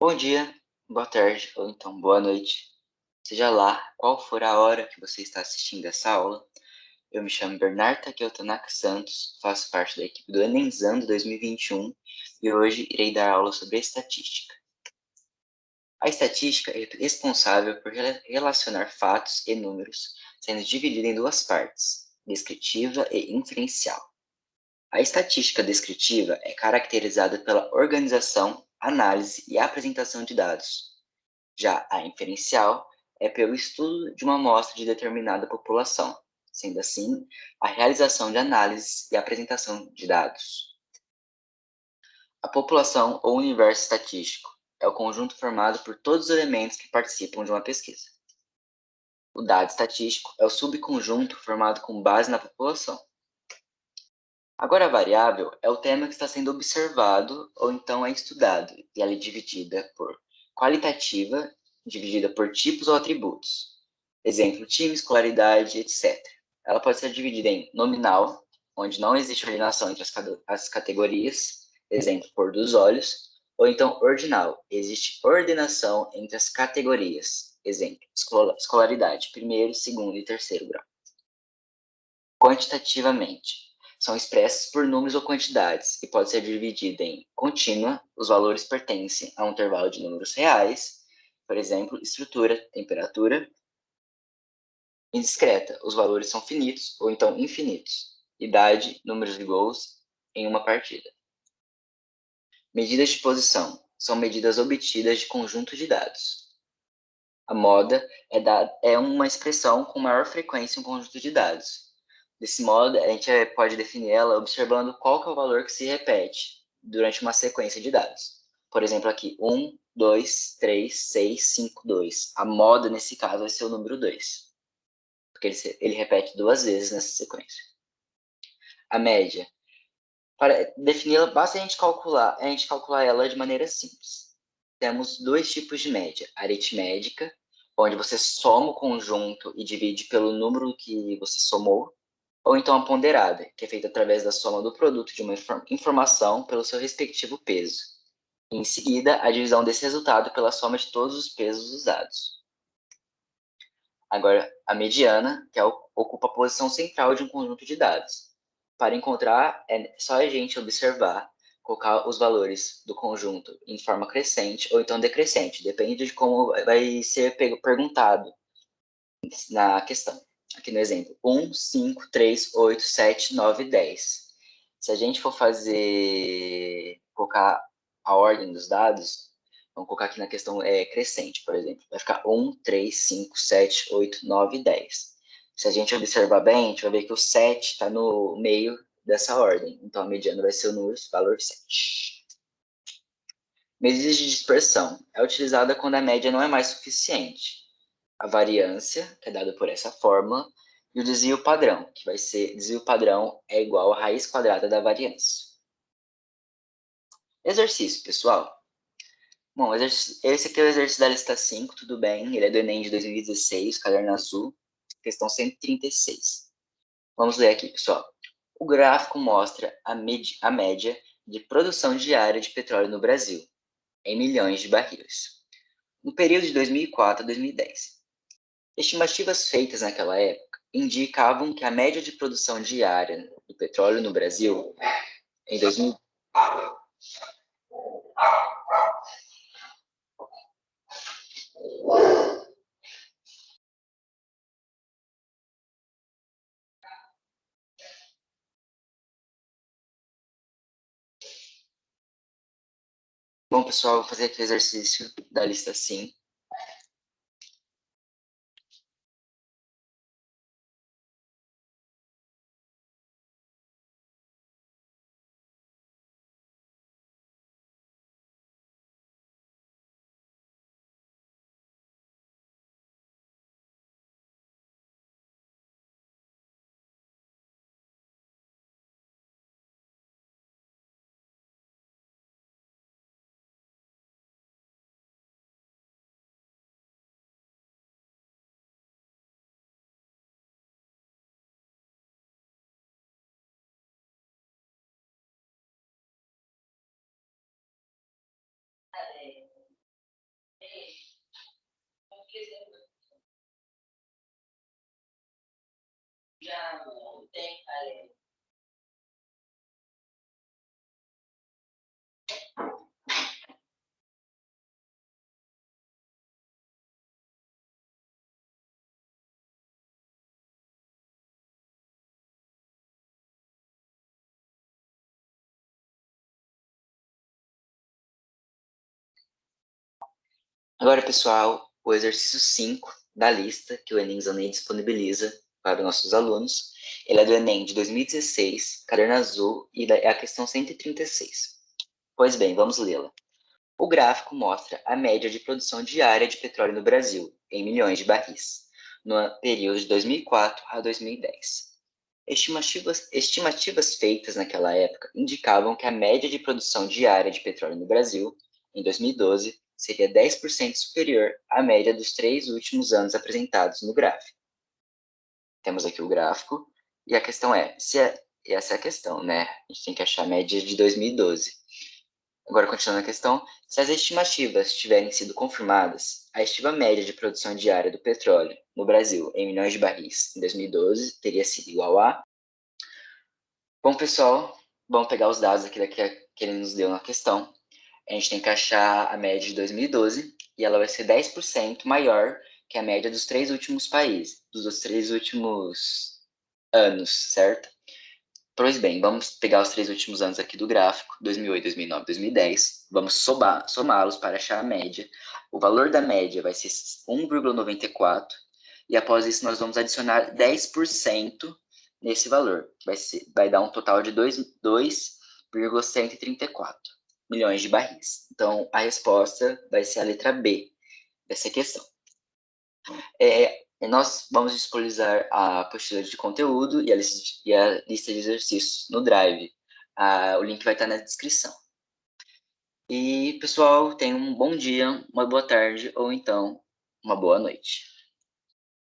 Bom dia, boa tarde ou então boa noite. Seja lá qual for a hora que você está assistindo essa aula, eu me chamo Bernardo Takeo Tanaka Santos, faço parte da equipe do Enemzando 2021 e hoje irei dar aula sobre estatística. A estatística é responsável por relacionar fatos e números, sendo dividida em duas partes, descritiva e inferencial. A estatística descritiva é caracterizada pela organização, análise e apresentação de dados. Já a inferencial é pelo estudo de uma amostra de determinada população, sendo assim, a realização de análises e apresentação de dados. A população ou universo estatístico é o conjunto formado por todos os elementos que participam de uma pesquisa. O dado estatístico é o subconjunto formado com base na população. Agora, a variável é o tema que está sendo observado ou então é estudado, e ela é dividida por qualitativa, dividida por tipos ou atributos. Exemplo, time, escolaridade, etc. Ela pode ser dividida em nominal, onde não existe ordenação entre as categorias, exemplo, cor dos olhos, ou então ordinal, existe ordenação entre as categorias, exemplo, escolaridade, primeiro, segundo e terceiro grau. Quantitativamente, são expressas por números ou quantidades e pode ser dividida em contínua, os valores pertencem a um intervalo de números reais, por exemplo, estrutura, temperatura. Indiscreta, os valores são finitos ou então infinitos. Idade, números de gols em uma partida. Medidas de posição são medidas obtidas de conjunto de dados. A moda é uma expressão com maior frequência em um conjunto de dados. Desse modo, a gente pode definir ela observando qual que é o valor que se repete durante uma sequência de dados. Por exemplo, aqui, 1, 2, 3, 6, 5, 2. A moda, nesse caso, vai ser o número 2, porque ele repete duas vezes nessa sequência. A média. Para defini-la, basta a gente calcular ela de maneira simples. Temos dois tipos de média: aritmética, onde você soma o conjunto e divide pelo número que você somou, ou então a ponderada, que é feita através da soma do produto de uma informação pelo seu respectivo peso. E, em seguida, a divisão desse resultado pela soma de todos os pesos usados. Agora, a mediana, que ocupa a posição central de um conjunto de dados. Para encontrar, é só a gente observar, colocar os valores do conjunto em forma crescente ou então decrescente, depende de como vai ser perguntado na questão. Aqui no exemplo, 1, 5, 3, 8, 7, 9, 10. Se a gente for colocar a ordem dos dados, vamos colocar aqui na questão crescente, por exemplo. Vai ficar 1, 3, 5, 7, 8, 9, 10. Se a gente observar bem, a gente vai ver que o 7 está no meio dessa ordem. Então, a mediana vai ser o valor 7. Medidas de dispersão. É utilizada quando a média não é mais suficiente. A variância, que é dada por essa fórmula, e o desvio padrão, que vai ser desvio padrão é igual à raiz quadrada da variância. Exercício, pessoal. Bom, esse aqui é o exercício da lista 5, tudo bem. Ele é do Enem de 2016, caderno azul, questão 136. Vamos ler aqui, pessoal. O gráfico mostra a média de produção diária de petróleo no Brasil, em milhões de barris, no período de 2004 a 2010. Estimativas feitas naquela época indicavam que a média de produção diária do petróleo no Brasil em 2000. Bom, pessoal, vou fazer aqui o exercício da lista sim. Agora, pessoal, o exercício 5 da lista que o Enem Zanei disponibiliza para os nossos alunos. Ele é do Enem de 2016, caderno azul, e é a questão 136. Pois bem, vamos lê-la. O gráfico mostra a média de produção diária de petróleo no Brasil, em milhões de barris, no período de 2004 a 2010. Estimativas feitas naquela época indicavam que a média de produção diária de petróleo no Brasil, em 2012, seria 10% superior à média dos 3 últimos anos apresentados no gráfico. Temos aqui o gráfico, e a questão é, essa é a questão, né? A gente tem que achar a média de 2012. Agora, continuando a questão, se as estimativas tiverem sido confirmadas, a estima média de produção diária do petróleo no Brasil, em milhões de barris, em 2012, teria sido igual a... Bom, pessoal, vamos pegar os dados aqui que ele nos deu na questão. A gente tem que achar a média de 2012, e ela vai ser 10% maior que a média dos 3 últimos países, dos 3 últimos anos, certo? Pois bem, vamos pegar os 3 últimos anos aqui do gráfico, 2008, 2009, 2010. Vamos somá-los para achar a média. O valor da média vai ser 1,94. E após isso, nós vamos adicionar 10% nesse valor. Vai dar um total de 2,134 milhões de barris. Então, a resposta vai ser a letra B dessa questão. Nós vamos disponibilizar a apostila de conteúdo e a lista de exercícios no Drive. O link vai estar na descrição. E, pessoal, tenham um bom dia, uma boa tarde ou então uma boa noite.